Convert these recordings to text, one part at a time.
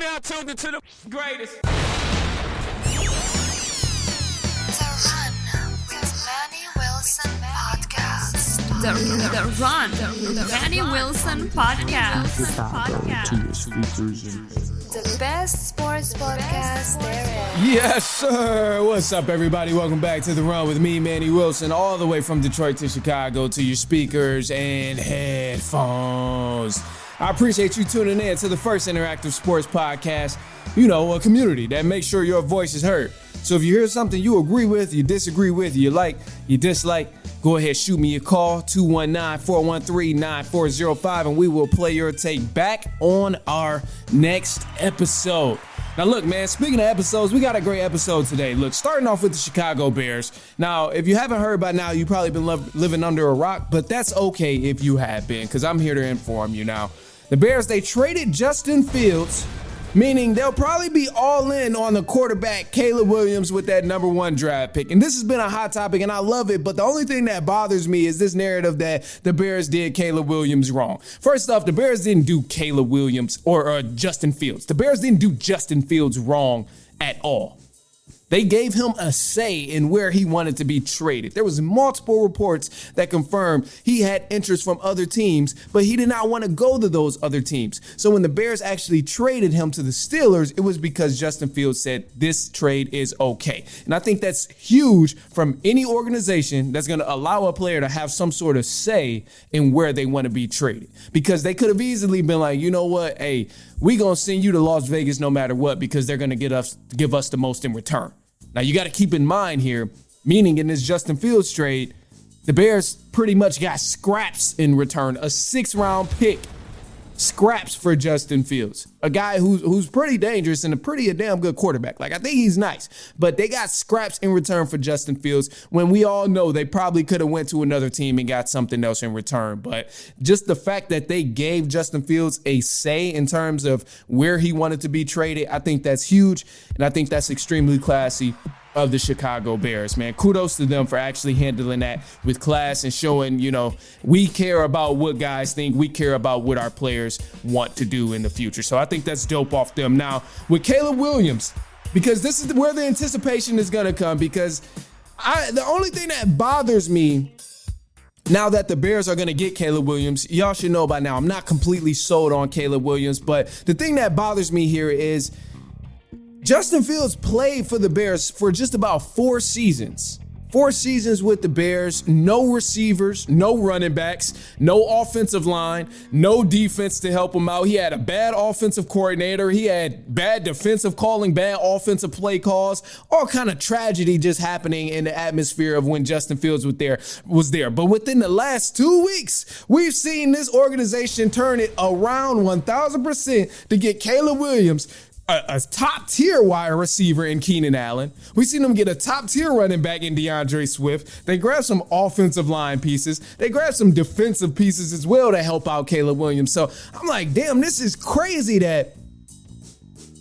Now tuned into the greatest. The Run with Manny Wilson podcast. The Manny Wilson podcast. The best sports podcast there is. Yes, sir. What's up, everybody? Welcome back to The Run with me, Manny Wilson, all the way from Detroit to Chicago to your speakers and headphones. I appreciate you tuning in to the first interactive sports podcast, a community that makes sure your voice is heard. So if you hear something you agree with, you disagree with, you like, you dislike, go ahead, shoot me a call, 219-413-9405, and we will play your take back on our next episode. Now, look, man, speaking of episodes, we got a great episode today. Look, starting off with the Chicago Bears. Now, if you haven't heard by now, you've probably been living under a rock, but that's okay if you have been, because I'm here to inform you now. The Bears, they traded Justin Fields, meaning they'll probably be all in on the quarterback, Caleb Williams, with that number 1 draft pick. And this has been a hot topic, and I love it, but the only thing that bothers me is this narrative that the Bears did Caleb Williams wrong. First off, the Bears didn't do Caleb Williams or Justin Fields. The Bears didn't do Justin Fields wrong at all. They gave him a say in where he wanted to be traded. There was multiple reports that confirmed he had interest from other teams, but he did not want to go to those other teams. So when the Bears actually traded him to the Steelers, it was because Justin Fields said this trade is okay. And I think that's huge from any organization that's going to allow a player to have some sort of say in where they want to be traded. Because they could have easily been like, you know what, hey, we going to send you to Las Vegas no matter what because they're going to give us the most in return. Now, you got to keep in mind here, meaning in this Justin Fields trade, the Bears pretty much got scraps in return, a 6th-round pick, scraps for Justin Fields, a guy who's pretty dangerous and a damn good quarterback. Like, I think he's nice, but they got scraps in return for Justin Fields when we all know they probably could have went to another team and got something else in return. But just the fact that they gave Justin Fields a say in terms of where he wanted to be traded, I think that's huge, and I think that's extremely classy of the Chicago Bears, man. Kudos to them for actually handling that with class and showing, we care about what guys think. We care about what our players want to do in the future. So I think that's dope off them. Now, with Caleb Williams, because this is where the anticipation is going to come, because the only thing that bothers me now that the Bears are going to get Caleb Williams, y'all should know by now, I'm not completely sold on Caleb Williams, but the thing that bothers me here is Justin Fields played for the Bears for just about 4 seasons. 4 seasons with the Bears, no receivers, no running backs, no offensive line, no defense to help him out. He had a bad offensive coordinator. He had bad defensive calling, bad offensive play calls, all kind of tragedy just happening in the atmosphere of when Justin Fields was there. But within the last 2 weeks, we've seen this organization turn it around 1,000% to get Caleb Williams, a top-tier wide receiver in Keenan Allen. We've seen them get a top-tier running back in DeAndre Swift. They grabbed some offensive line pieces. They grabbed some defensive pieces as well to help out Caleb Williams. So I'm like, damn, this is crazy that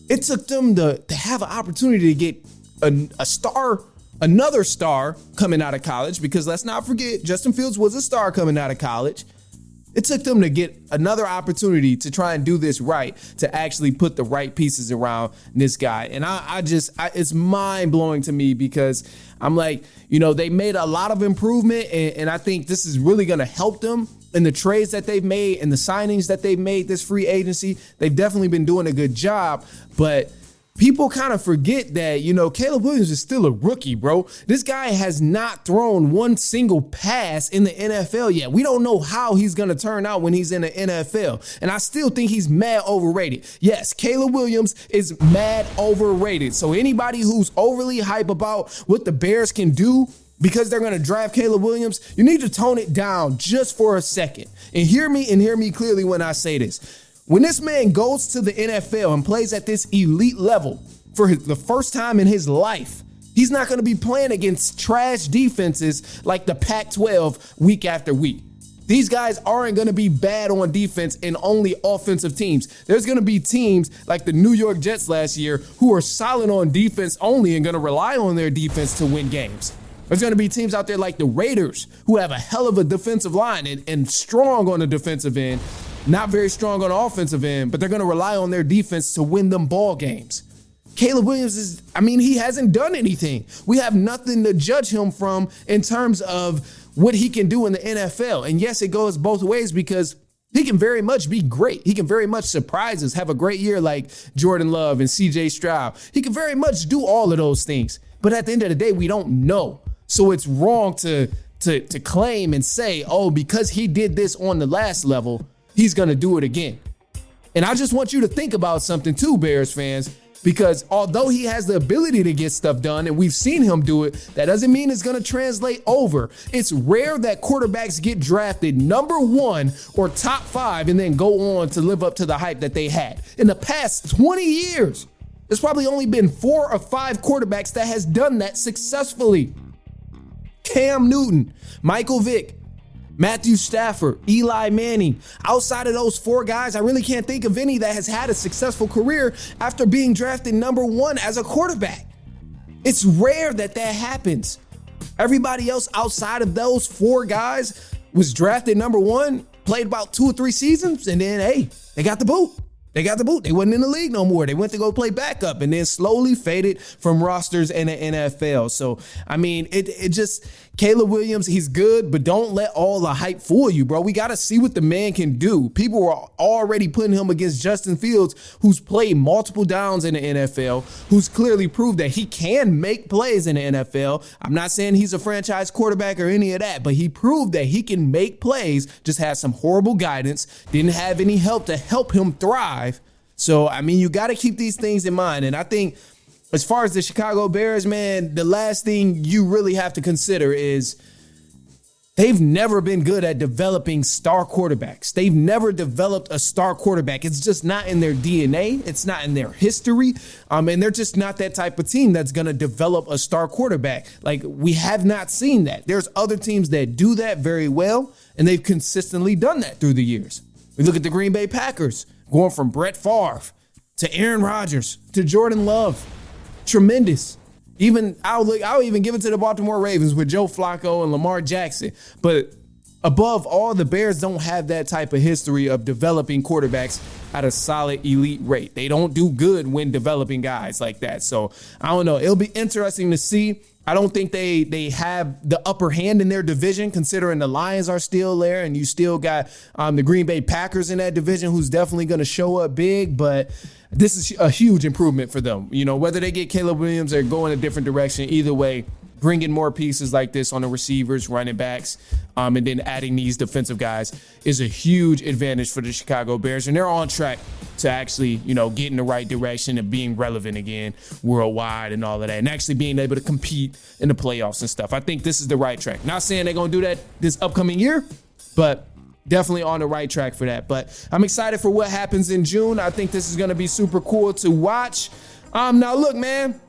it took them to have an opportunity to get another star coming out of college, because let's not forget, Justin Fields was a star coming out of college. It took them to get another opportunity to try and do this right, to actually put the right pieces around this guy. And it's mind blowing to me, because I'm like, they made a lot of improvement, and I think this is really going to help them in the trades that they've made and the signings that they've made this free agency. They've definitely been doing a good job, but people kind of forget that, Caleb Williams is still a rookie, bro. This guy has not thrown one single pass in the NFL yet. We don't know how he's going to turn out when he's in the NFL. And I still think he's mad overrated. Yes, Caleb Williams is mad overrated. So anybody who's overly hype about what the Bears can do because they're going to draft Caleb Williams, you need to tone it down just for a second. And hear me clearly when I say this. When this man goes to the NFL and plays at this elite level for the first time in his life, he's not going to be playing against trash defenses like the Pac-12 week after week. These guys aren't going to be bad on defense in only offensive teams. There's going to be teams like the New York Jets last year who are solid on defense only and going to rely on their defense to win games. There's going to be teams out there like the Raiders who have a hell of a defensive line and strong on the defensive end, not very strong on the offensive end, but they're going to rely on their defense to win them ball games. Caleb Williams he hasn't done anything. We have nothing to judge him from in terms of what he can do in the NFL. And yes, it goes both ways because he can very much be great. He can very much surprise us, have a great year like Jordan Love and CJ Stroud. He can very much do all of those things. But at the end of the day, we don't know. So it's wrong to claim and say, oh, because he did this on the last level, he's going to do it again. And I just want you to think about something too, Bears fans, because although he has the ability to get stuff done and we've seen him do it, that doesn't mean it's going to translate over. It's rare that quarterbacks get drafted number 1 or top 5 and then go on to live up to the hype that they had. In the past 20 years, there's probably only been 4 or 5 quarterbacks that has done that successfully. Cam Newton, Michael Vick, Matthew Stafford, Eli Manning. Outside of those 4 guys, I really can't think of any that has had a successful career after being drafted number 1 as a quarterback. It's rare that happens. Everybody else outside of those 4 guys was drafted number 1, played about 2 or 3 seasons, and then, hey, they got the boot. They wasn't in the league no more. They went to go play backup and then slowly faded from rosters in the NFL. So, it just, Caleb Williams, he's good, but don't let all the hype fool you, bro. We got to see what the man can do. People were already putting him against Justin Fields, who's played multiple downs in the NFL, who's clearly proved that he can make plays in the NFL. I'm not saying he's a franchise quarterback or any of that, but he proved that he can make plays, just had some horrible guidance, didn't have any help to help him thrive. So, you got to keep these things in mind. And I think as far as the Chicago Bears, man, the last thing you really have to consider is they've never been good at developing star quarterbacks. They've never developed a star quarterback. It's just not in their DNA. It's not in their history. And they're just not that type of team that's going to develop a star quarterback. Like, we have not seen that. There's other teams that do that very well, and they've consistently done that through the years. We look at the Green Bay Packers. Going from Brett Favre to Aaron Rodgers to Jordan Love. Tremendous. I'll even give it to the Baltimore Ravens with Joe Flacco and Lamar Jackson. But above all, the Bears don't have that type of history of developing quarterbacks at a solid elite rate. They don't do good when developing guys like that. So I don't know. It'll be interesting to see. I don't think they have the upper hand in their division, considering the Lions are still there and you still got the Green Bay Packers in that division, who's definitely going to show up big. But this is a huge improvement for them. Whether they get Caleb Williams or go in a different direction, either way, bringing more pieces like this on the receivers, running backs, and then adding these defensive guys is a huge advantage for the Chicago Bears. And they're on track to actually, get in the right direction and being relevant again worldwide and all of that, and actually being able to compete in the playoffs and stuff. I think this is the right track. Not saying they're going to do that this upcoming year, but definitely on the right track for that. But I'm excited for what happens in June. I think this is going to be super cool to watch. Now, look, man,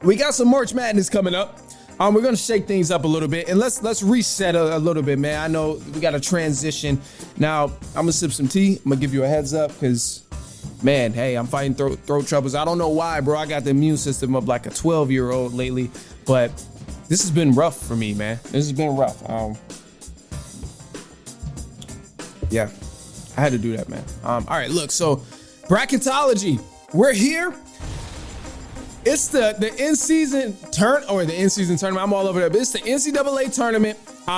we got some March Madness coming up. We're going to shake things up a little bit, and let's reset a little bit, man. I know we got to transition. Now, I'm going to sip some tea. I'm going to give you a heads up because, man, hey, I'm fighting throat troubles. I don't know why, bro. I got the immune system of like a 12-year-old lately, but this has been rough for me, man. This has been rough. Yeah, I had to do that, man. All right, look, so bracketology. We're here. It's the in-season tournament. I'm all over that, but it's the NCAA tournament.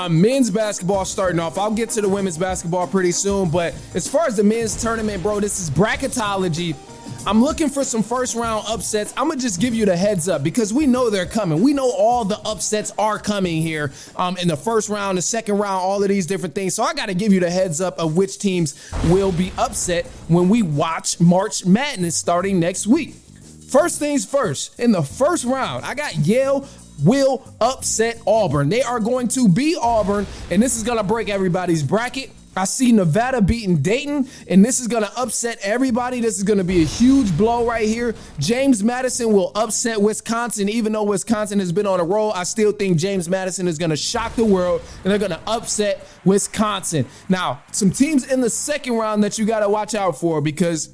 Men's basketball starting off. I'll get to the women's basketball pretty soon, but as far as the men's tournament, bro, this is bracketology. I'm looking for some first round upsets. I'm gonna just give you the heads up because we know they're coming. We know all the upsets are coming here in the first round, the second round, all of these different things. So I gotta give you the heads up of which teams will be upset when we watch March Madness starting next week. First things first, in the first round, I got Yale will upset Auburn. They are going to beat Auburn, and this is going to break everybody's bracket. I see Nevada beating Dayton, and this is going to upset everybody. This is going to be a huge blow right here. James Madison will upset Wisconsin. Even though Wisconsin has been on a roll, I still think James Madison is going to shock the world, and they're going to upset Wisconsin. Now, some teams in the second round that you got to watch out for because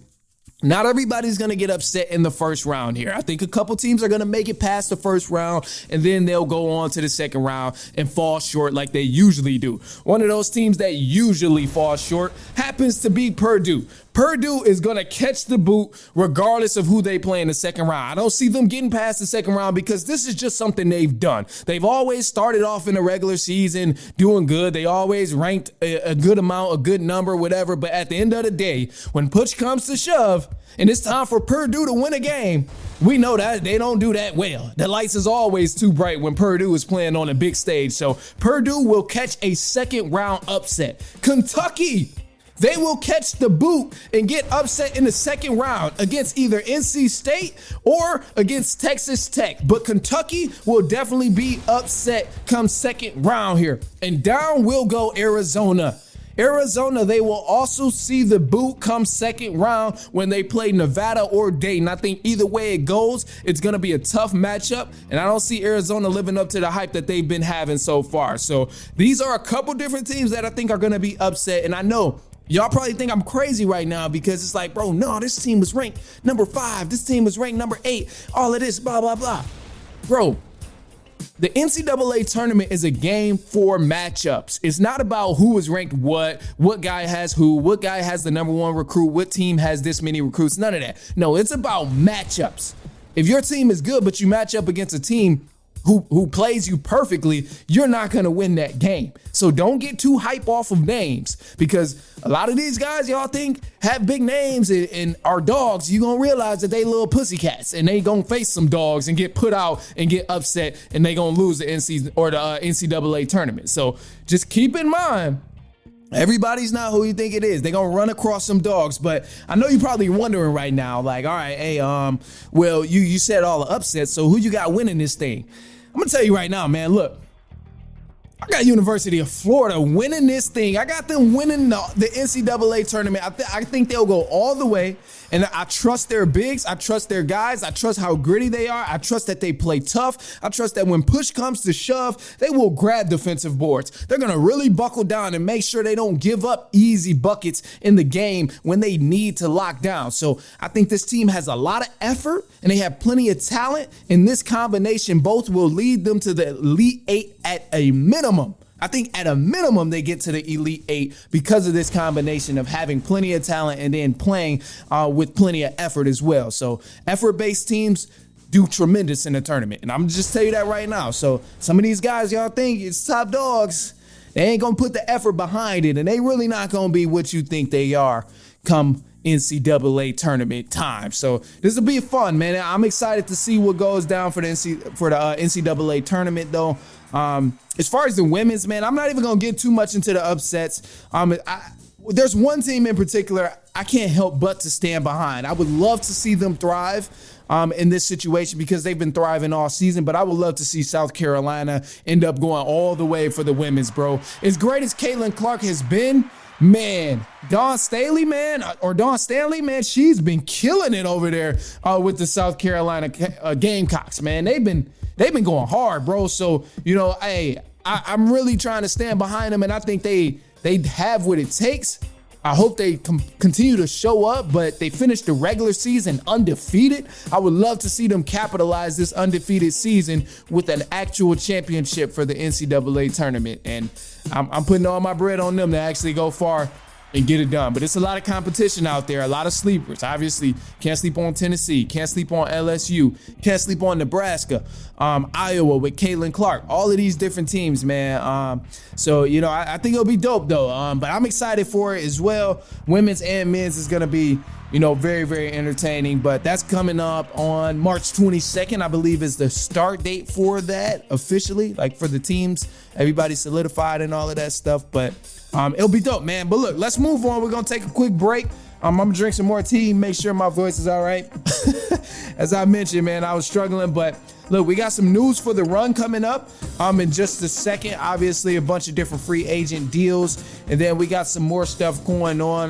Not everybody's going to get upset in the first round here. I think a couple teams are going to make it past the first round, and then they'll go on to the second round and fall short like they usually do. One of those teams that usually fall short happens to be Purdue. Purdue is going to catch the boot regardless of who they play in the second round. I don't see them getting past the second round because this is just something they've done. They've always started off in the regular season doing good. They always ranked a good amount, a good number, whatever. But at the end of the day, when push comes to shove, and it's time for Purdue to win a game, we know that they don't do that well. The lights is always too bright when Purdue is playing on a big stage. So Purdue will catch a second round upset. Kentucky, they will catch the boot and get upset in the second round against either NC State or against Texas Tech. But Kentucky will definitely be upset come second round here. And down will go Arizona. Arizona, they will also see the boot come second round when they play Nevada or Dayton. I think either way it goes, it's going to be a tough matchup, and I don't see Arizona living up to the hype that they've been having so far. So these are a couple different teams that I think are going to be upset, and I know y'all probably think I'm crazy right now because it's like, bro, no, this team was ranked number 5. This team was ranked number 8. All of this, blah, blah, blah. Bro, the NCAA tournament is a game for matchups. It's not about who is ranked what guy has who, what guy has the number 1 recruit, what team has this many recruits, none of that. No, it's about matchups. If your team is good, but you match up against a team who plays you perfectly, you're not going to win that game. So don't get too hype off of names, because a lot of these guys y'all think have big names and are dogs. You're going to realize that they little pussycats, and they going to face some dogs and get put out and get upset, and they going to lose the NCAA tournament. So just keep in mind, everybody's not who you think it is. They're going to run across some dogs. But I know you're probably wondering right now, like, all right, hey, well, you said all the upsets, so who you got winning this thing? I'm going to tell you right now, man, look, I got University of Florida winning this thing. I got them winning the NCAA tournament. I think they'll go all the way, and I trust their bigs. I trust their guys. I trust how gritty they are. I trust that they play tough. I trust that when push comes to shove, they will grab defensive boards. They're going to really buckle down and make sure they don't give up easy buckets in the game when they need to lock down. So I think this team has a lot of effort, and they have plenty of talent, and this combination both will lead them to the Elite 8 at a minimum. I think at a minimum they get to the Elite 8 because of this combination of having plenty of talent and then playing with plenty of effort as well. So effort-based teams do tremendous in the tournament, and I'm just tell you that right now. So some of these guys y'all think it's top dogs, they ain't gonna put the effort behind it, and they really not gonna be what you think they are come NCAA tournament time. So this will be fun, man. I'm excited to see what goes down for the NCAA tournament, though. As far as the women's, man, I'm not even gonna get too much into the upsets. There's one team in particular I can't help but to stand behind. I would love to see them thrive in this situation because they've been thriving all season, but I would love to see South Carolina end up going all the way for the women's, bro. As great as Caitlin Clark has been, man, Dawn Stanley, man, she's been killing it over there with the South Carolina Gamecocks, man. They've been going hard, bro. So, you know, hey, I'm really trying to stand behind them, and I think they have what it takes. I hope they continue to show up, but they finished the regular season undefeated. I would love to see them capitalize this undefeated season with an actual championship for the NCAA tournament. And I'm putting all my bread on them to actually go far and get it done. But it's a lot of competition out there, a lot of sleepers. Obviously, can't sleep on Tennessee, can't sleep on LSU, can't sleep on Nebraska, Iowa with Caitlin Clark, all of these different teams, man. So, you know, I think it'll be dope, though. But I'm excited for it as well. Women's and men's is going to be, you know, very, very entertaining. But that's coming up on March 22nd, I believe, is the start date for that officially, like for the teams. Everybody solidified and all of that stuff. But it'll be dope, man. But look, let's move on. We're going to take a quick break. I'm going to drink some more tea, make sure my voice is all right. As I mentioned, man, I was struggling, but look, we got some news for the run coming up in just a second. Obviously, a bunch of different free agent deals, and then we got some more stuff going on.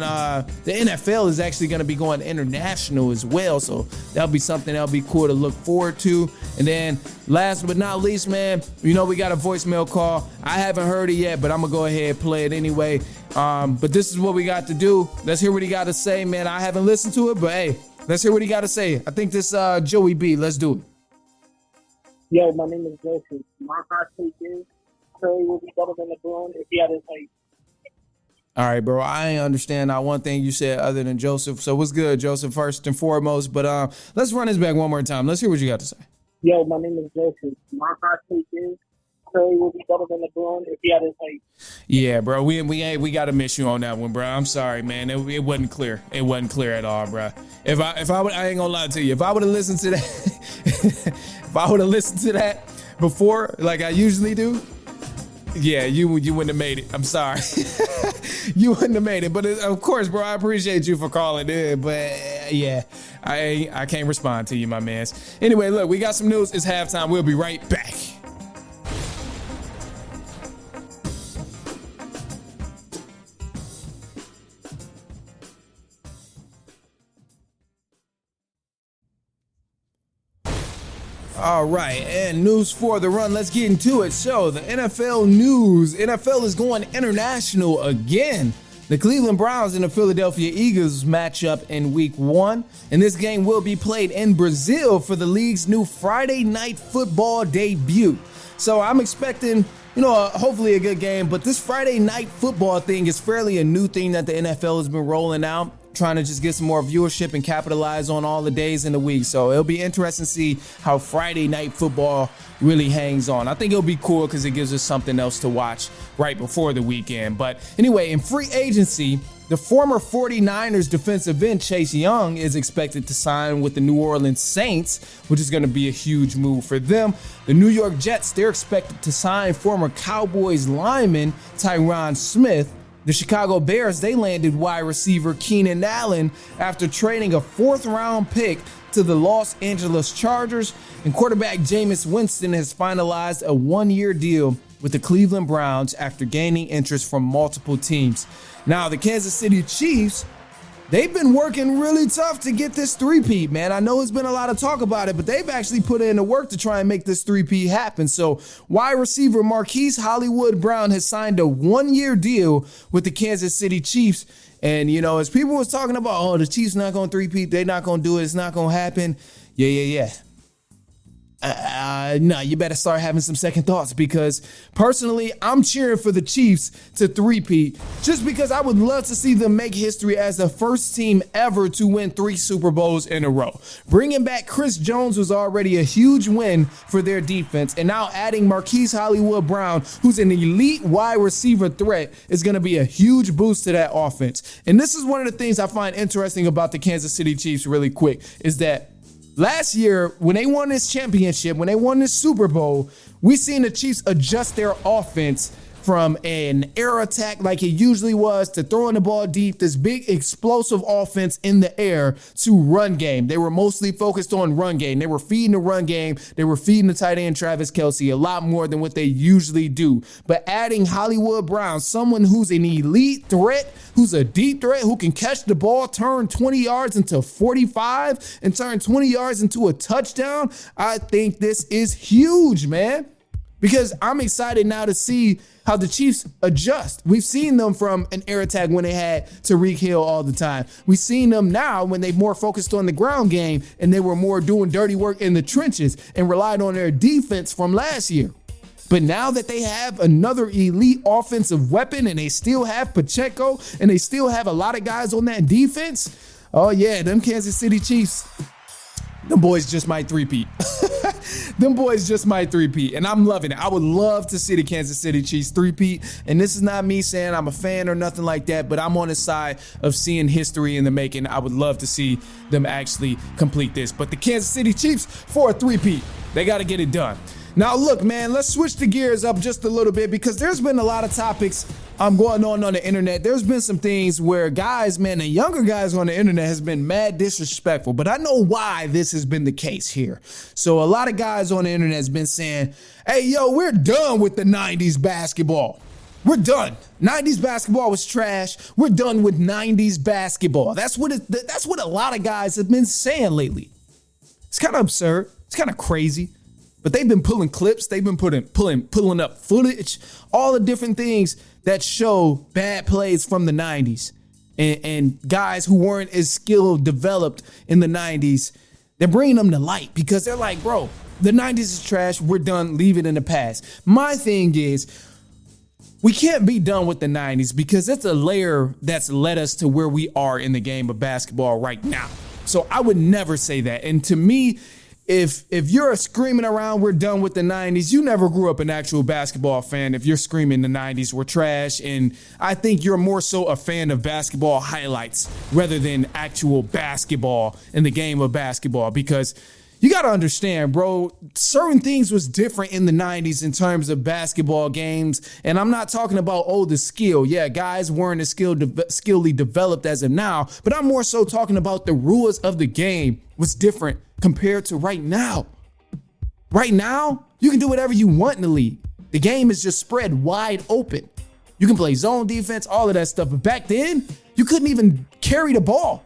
The NFL is actually going to be going international as well, so that'll be something that'll be cool to look forward to. And then last but not least, man, you know, we got a voicemail call. I haven't heard it yet, but I'm going to go ahead and play it anyway. But this is what we got to do. Let's hear what he got to say, man. I haven't listened to it, but hey, let's hear what he got to say. I think this Joey B. Let's do it. Yo, my name is Joseph. My hot take is Curry will be better than LeBron if he had his height. All right, bro. I ain't understand not one thing you said other than Joseph. So what's good, Joseph, first and foremost. But let's run this back one more time. Let's hear what you got to say. Yo, my name is Joseph. My hot take is Curry will be better than LeBron if he had his height. Yeah, bro. We got to miss you on that one, bro. I'm sorry, man. It wasn't clear. It wasn't clear at all, bro. If I would, I ain't gonna lie to you. If I would have listened to that, if I would have listened to that before, like I usually do, yeah, you wouldn't have made it. I'm sorry. You wouldn't have made it. But of course, bro, I appreciate you for calling in. But yeah, I can't respond to you, my man. Anyway, look, we got some news. It's halftime. We'll be right back. All right, and news for the run. Let's get into it. So the NFL news. NFL is going international again. The Cleveland Browns and the Philadelphia Eagles match up in week 1, and this game will be played in Brazil for the league's new Friday night football debut. So I'm expecting, hopefully a good game, but this Friday night football thing is fairly a new thing that the NFL has been rolling out, trying to just get some more viewership and capitalize on all the days in the week. So it'll be interesting to see how Friday night football really hangs on. I think it'll be cool because it gives us something else to watch right before the weekend. But anyway, in free agency, the former 49ers defensive end Chase Young is expected to sign with the New Orleans Saints, which is going to be a huge move for them. The New York Jets, they're expected to sign former Cowboys lineman Tyron Smith. The Chicago Bears, they landed wide receiver Keenan Allen after trading a 4th-round pick to the Los Angeles Chargers. And quarterback Jameis Winston has finalized a 1-year deal with the Cleveland Browns after gaining interest from multiple teams. Now, the Kansas City Chiefs, they've been working really tough to get this three-peat, man. I know there's been a lot of talk about it, but they've actually put in the work to try and make this three-peat happen. So wide receiver Marquise Hollywood Brown has signed a 1-year deal with the Kansas City Chiefs. And, as people was talking about, the Chiefs not going to three-peat, they're not going to do it, it's not going to happen. Yeah. No, you better start having some second thoughts, because personally, I'm cheering for the Chiefs to three-peat just because I would love to see them make history as the first team ever to win 3 Super Bowls in a row. Bringing back Chris Jones was already a huge win for their defense, and now adding Marquise Hollywood Brown, who's an elite wide receiver threat, is going to be a huge boost to that offense. And this is one of the things I find interesting about the Kansas City Chiefs really quick, is that last year, when they won this championship, when they won this Super Bowl, we seen the Chiefs adjust their offense from an air attack like it usually was to throwing the ball deep, this big explosive offense in the air, to run game. They were mostly focused on run game. They were feeding the run game. They were feeding the tight end Travis Kelce a lot more than what they usually do. But adding Hollywood Brown, someone who's an elite threat, who's a deep threat, who can catch the ball, turn 20 yards into 45, and turn 20 yards into a touchdown, I think this is huge, man. Because I'm excited now to see how the Chiefs adjust. We've seen them from an air attack when they had Tyreek Hill all the time. We've seen them now when they more focused on the ground game and they were more doing dirty work in the trenches and relied on their defense from last year. But now that they have another elite offensive weapon and they still have Pacheco and they still have a lot of guys on that defense, oh yeah, them Kansas City Chiefs, them boys just might three-peat. Them boys just might three-peat, and I'm loving it. I would love to see the Kansas City Chiefs three-peat, and this is not me saying I'm a fan or nothing like that, but I'm on the side of seeing history in the making. I would love to see them actually complete this. But the Kansas City Chiefs, for a three-peat, they got to get it done. Now, look, man, let's switch the gears up just a little bit, because there's been a lot of topics going on the internet. There's been some things where guys, man, the younger guys on the internet has been mad disrespectful, but I know why this has been the case here. So a lot of guys on the internet has been saying, hey, yo, we're done with the 90s basketball. We're done. 90s basketball was trash. We're done with 90s basketball. That's what a lot of guys have been saying lately. It's kind of absurd. It's kind of crazy. But they've been pulling clips. They've been pulling up footage, all the different things that show bad plays from the 90s and guys who weren't as skill developed in the 90s, they're bringing them to light because they're like, bro, the 90s is trash. We're done. Leave it in the past. My thing is, we can't be done with the 90s because it's a layer that's led us to where we are in the game of basketball right now. So I would never say that. And to me, if you're screaming around, we're done with the 90s, you never grew up an actual basketball fan if you're screaming the 90s were trash. And I think you're more so a fan of basketball highlights rather than actual basketball in the game of basketball, because you got to understand, bro, certain things was different in the 90s in terms of basketball games. And I'm not talking about, the skill. Yeah, guys weren't as skillly developed as of now. But I'm more so talking about the rules of the game was different compared to right now. Right now, you can do whatever you want in the league. The game is just spread wide open. You can play zone defense, all of that stuff. But back then, you couldn't even carry the ball.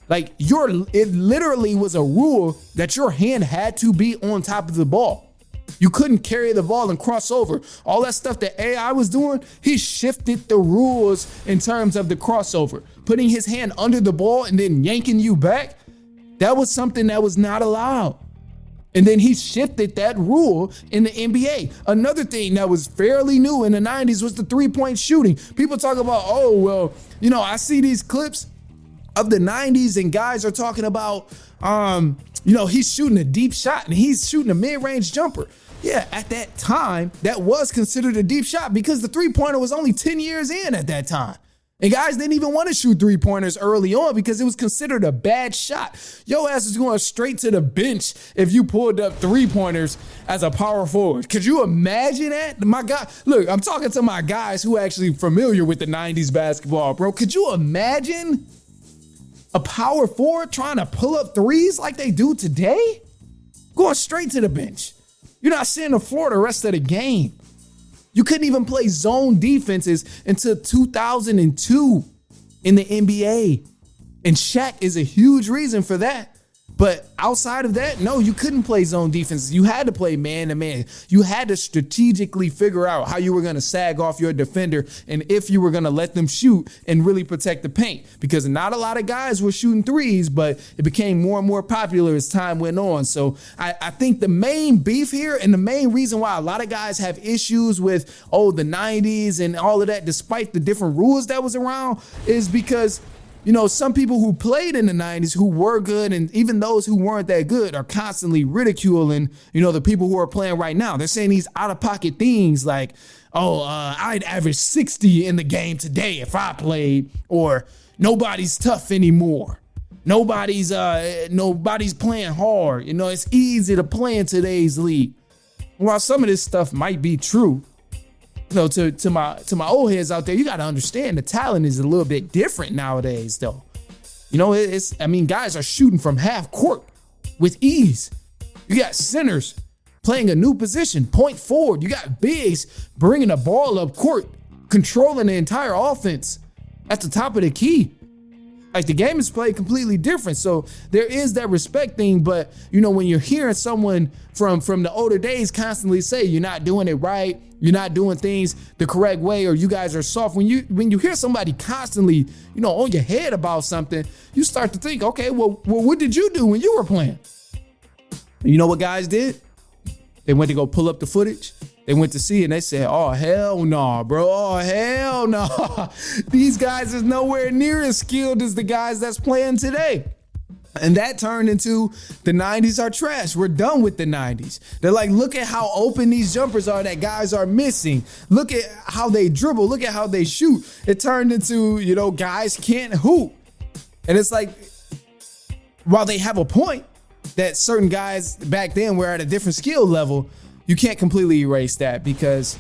Like it literally was a rule that your hand had to be on top of the ball. You couldn't carry the ball and cross over. All that stuff that AI was doing, he shifted the rules in terms of the crossover. Putting his hand under the ball and then yanking you back, that was something that was not allowed. And then he shifted that rule in the NBA. Another thing that was fairly new in the 90s was the three-point shooting. People talk about, I see these clips of the 90s and guys are talking about, he's shooting a deep shot and he's shooting a mid-range jumper. Yeah, at that time, that was considered a deep shot because the three-pointer was only 10 years in at that time. And guys didn't even want to shoot three-pointers early on because it was considered a bad shot. Your ass is going straight to the bench if you pulled up three-pointers as a power forward. Could you imagine that? My God, look, I'm talking to my guys who are actually familiar with the 90s basketball, bro. Could you imagine a power forward trying to pull up threes like they do today? Going straight to the bench. You're not seeing the floor the rest of the game. You couldn't even play zone defenses until 2002 in the NBA. And Shaq is a huge reason for that. But outside of that, no, you couldn't play zone defenses. You had to play man-to-man. You had to strategically figure out how you were going to sag off your defender and if you were going to let them shoot and really protect the paint. Because not a lot of guys were shooting threes, but it became more and more popular as time went on. So I think the main beef here and the main reason why a lot of guys have issues with, the 90s and all of that, despite the different rules that was around, is because some people who played in the 90s who were good and even those who weren't that good are constantly ridiculing, the people who are playing right now. They're saying these out-of-pocket things like, I'd average 60 in the game today if I played, or nobody's tough anymore. Nobody's playing hard. It's easy to play in today's league. While some of this stuff might be true, to my old heads out there, you got to understand the talent is a little bit different nowadays, though. Guys are shooting from half court with ease. You got centers playing a new position, point forward. You got bigs bringing the ball up court, controlling the entire offense at the top of the key. Like, the game is played completely different. So there is that respect thing. But, when you're hearing someone from the older days constantly say you're not doing it right, you're not doing things the correct way, or you guys are soft. When you hear somebody constantly, on your head about something, you start to think, okay, well, what did you do when you were playing? You know what guys did? They went to go pull up the footage. They went to see it and they said, oh, hell no, bro. Oh, hell no. These guys is nowhere near as skilled as the guys that's playing today. And that turned into the 90s are trash. We're done with the 90s. They're like, look at how open these jumpers are that guys are missing. Look at how they dribble. Look at how they shoot. It turned into, guys can't hoop. And it's like, while they have a point that certain guys back then were at a different skill level, you can't completely erase that because,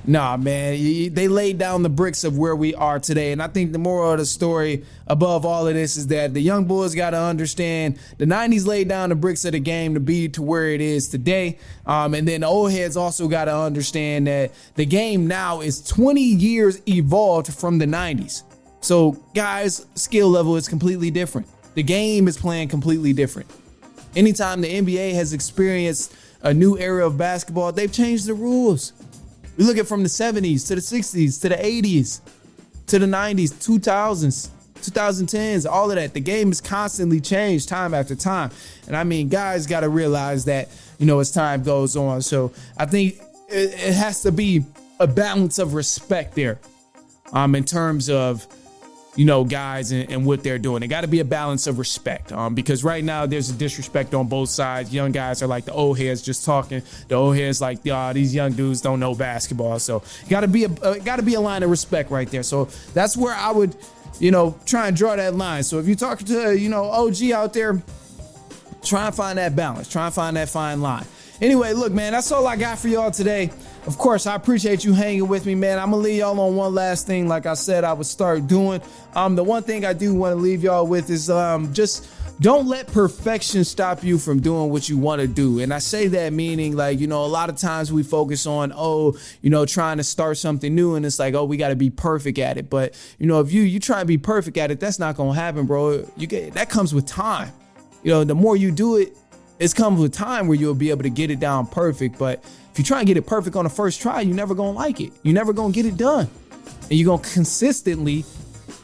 they laid down the bricks of where we are today. And I think the moral of the story above all of this is that the young boys got to understand the 90s laid down the bricks of the game to be to where it is today. And then the old heads also got to understand that the game now is 20 years evolved from the 90s. So guys, skill level is completely different. The game is playing completely different. Anytime the NBA has experienced a new era of basketball, they've changed the rules. We look at from the 70s to the 60s to the 80s to the 90s, 2000s, 2010s, all of that. The game has constantly changed time after time. And I mean, guys got to realize that, as time goes on. So I think it has to be a balance of respect there in terms of, guys and what they're doing. It got to be a balance of respect because right now there's a disrespect on both sides. Young guys are like the old heads just talking. The old heads like, these young dudes don't know basketball. So got to be a line of respect right there. So that's where I would, try and draw that line. So if you're talking to, OG out there, try and find that balance. Try and find that fine line. Anyway, look, man, that's all I got for y'all today. Of course, I appreciate you hanging with me, man. I'm going to leave y'all on one last thing. Like I said, I would start doing. The one thing I do want to leave y'all with is just don't let perfection stop you from doing what you want to do. And I say that meaning like, a lot of times we focus on, trying to start something new. And it's like, we got to be perfect at it. But, if you try and be perfect at it, that's not going to happen, bro. That comes with time. The more you do it, it comes with time where you'll be able to get it down perfect. But if you try and get it perfect on the first try, you're never going to like it. You're never going to get it done. And you're going to consistently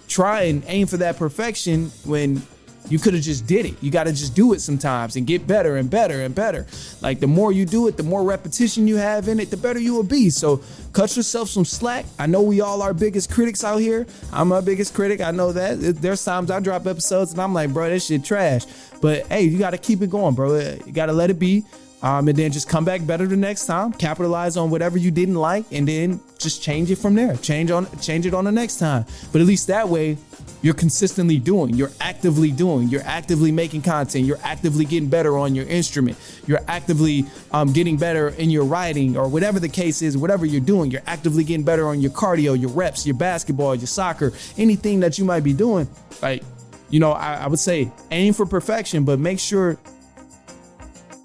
try and aim for that perfection when you could have just did it. You got to just do it sometimes and get better and better and better. Like the more you do it, the more repetition you have in it, the better you will be. So cut yourself some slack. I know we all are biggest critics out here. I'm my biggest critic. I know that. There's times I drop episodes and I'm like, bro, this shit trash. But hey, you got to keep it going, bro. You got to let it be. And then just come back better the next time, capitalize on whatever you didn't like, and then just change it from there. Change it on the next time. But at least that way, you're consistently doing, you're actively making content, you're actively getting better on your instrument, you're actively getting better in your writing or whatever the case is, whatever you're doing, you're actively getting better on your cardio, your reps, your basketball, your soccer, anything that you might be doing. Like, I would say aim for perfection, but make sure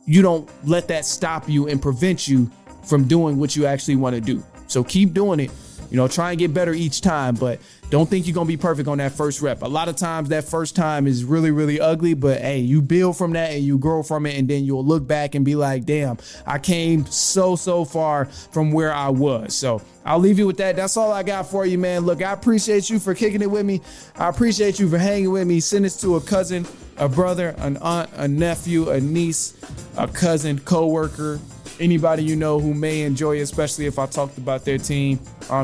you don't let that stop you and prevent you from doing what you actually want to do. So keep doing it. Try and get better each time, but don't think you're going to be perfect on that first rep. A lot of times that first time is really, really ugly, but hey, you build from that and you grow from it, and then you'll look back and be like, damn, I came so far from where I was. So I'll leave you with that. That's all I got for you, man. Look, I appreciate you for kicking it with me. I appreciate you for hanging with me. Send this to a cousin, a brother, an aunt, a nephew, a niece, a cousin, coworker, anybody you know who may enjoy it, especially if I talked about their team.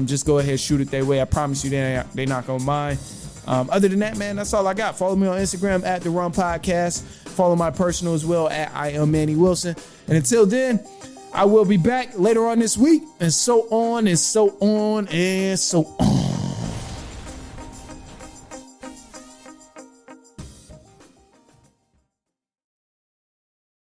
Just go ahead, shoot it their way. I promise you they're not gonna mind. Other than that, man, that's all I got. Follow me on Instagram at The Run Podcast. Follow my personal as well at I am Manny Wilson. And until then, I will be back later on this week, and so on and so on and so on.